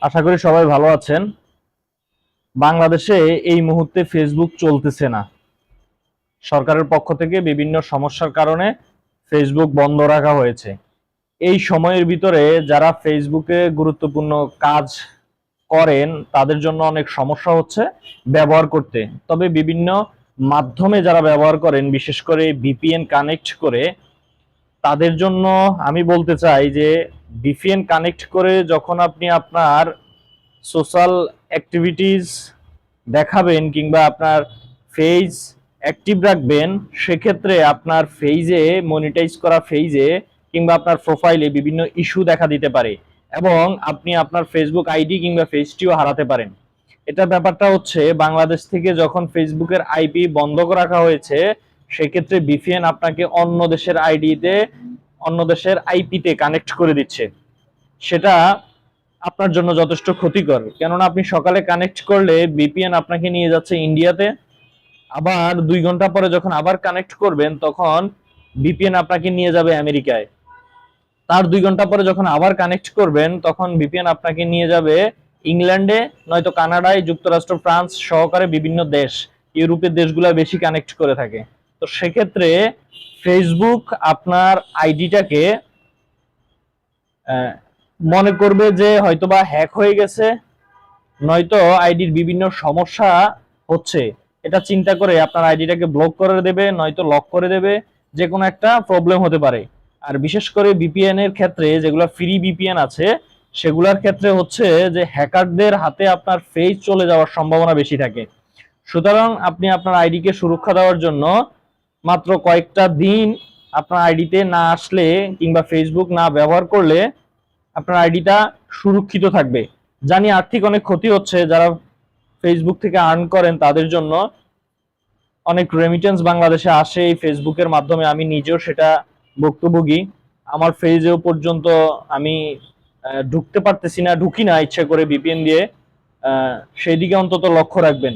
আশা করি সবাই ভালো আছেন। বাংলাদেশে এই মুহূর্তে ফেসবুক চলতেছে না। সরকারের পক্ষ থেকে বিভিন্ন সমস্যার কারণে ফেসবুক বন্ধ রাখা হয়েছে। এই সময়ের ভিতরে যারা ফেসবুকে গুরুত্বপূর্ণ কাজ করেন তাদের জন্য অনেক সমস্যা হচ্ছে ব্যবহার করতে। তবে বিভিন্ন মাধ্যমে যারা ব্যবহার করেন, বিশেষ করে ভিপিএন কানেক্ট করে, তাদের জন্য আমি বলতে চাই যে ভিপিএন কানেক্ট করে যখন আপনি আপনার সোশ্যাল অ্যাক্টিভিটিস দেখাবেন কিংবা আপনার পেজ অ্যাক্টিভ রাখবেন, সেক্ষেত্রে আপনার পেজে, মনিটাইজ করা পেজে কিংবা আপনার প্রোফাইলে বিভিন্ন ইস্যু দেখা দিতে পারে এবং আপনি আপনার ফেসবুক আইডি কিংবা পেজটিও হারাতে পারেন। এটা ব্যাপারটা হচ্ছে, বাংলাদেশ থেকে যখন ফেসবুকের আইপি বন্ধ রাখা হয়েছে, সেক্ষেত্রে ভিপিএন আপনাকে অন্য দেশের আইডিতে, অন্য দেশের আইপিতে কানেক্ট করে দিচ্ছে। সেটা আপনার জন্য যথেষ্ট ক্ষতিকর, কেননা আপনি সকালে কানেক্ট করলে ভিপিএন আপনাকে নিয়ে যাচ্ছে ইন্ডিয়াতে, আবার 2 ঘন্টা পরে যখন আবার কানেক্ট করবেন তখন ভিপিএন আপনাকে নিয়ে যাবে আমেরিকায়। তার 2 ঘন্টা পরে যখন আবার কানেক্ট করবেন তখন ভিপিএন আপনাকে নিয়ে যাবে ইংল্যান্ডে, নয়তো কানাডায়, যুক্তরাষ্ট্র, ফ্রান্স সহকারে বিভিন্ন দেশ, ইউরোপের দেশগুলো বেশি কানেক্ট করে থাকে। তো সেক্ষেত্রে ফেসবুক আপনার আইডিটাকে মনে করবে যে হয়তোবা হ্যাক হয়ে গেছে, নয়তো আইডির বিভিন্ন সমস্যা হচ্ছে, এটা চিন্তা করে আপনার আইডিটাকে ব্লক করে দেবে, নয়তো লক করে দেবে। যে কোনো একটা প্রবলেম হতে পারে। আর বিশেষ করে ভিপিএন এর ক্ষেত্রে, যেগুলো ফ্রি ভিপিএন আছে, সেগুলোর ক্ষেত্রে হচ্ছে যে হ্যাকারদের হাতে আপনার ফেজ চলে যাওয়ার সম্ভাবনা বেশি থাকে। সুতরাং আপনি আপনার আইডিকে সুরক্ষা দেওয়ার জন্য মাত্র কয়েকটা দিন আপনার আইডিতে না আসলে কিংবা ফেসবুক না ব্যবহার করলে আপনার আইডিটা সুরক্ষিত থাকবে। জানি আর্থিক অনেক ক্ষতি হচ্ছে, যারা ফেসবুক থেকে আর্ন করেন তাদের জন্য অনেক রেমিটেন্স বাংলাদেশে আসে এই ফেসবুকের মাধ্যমে। আমি নিজেও সেটা ভুক্তভোগী। আমার ফেজেও পর্যন্ত আমি ঢুকতে পারতেছি না, ঢুকি না ইচ্ছা করে ভিপিএন দিয়ে। সেই দিকে অন্তত লক্ষ্য রাখবেন।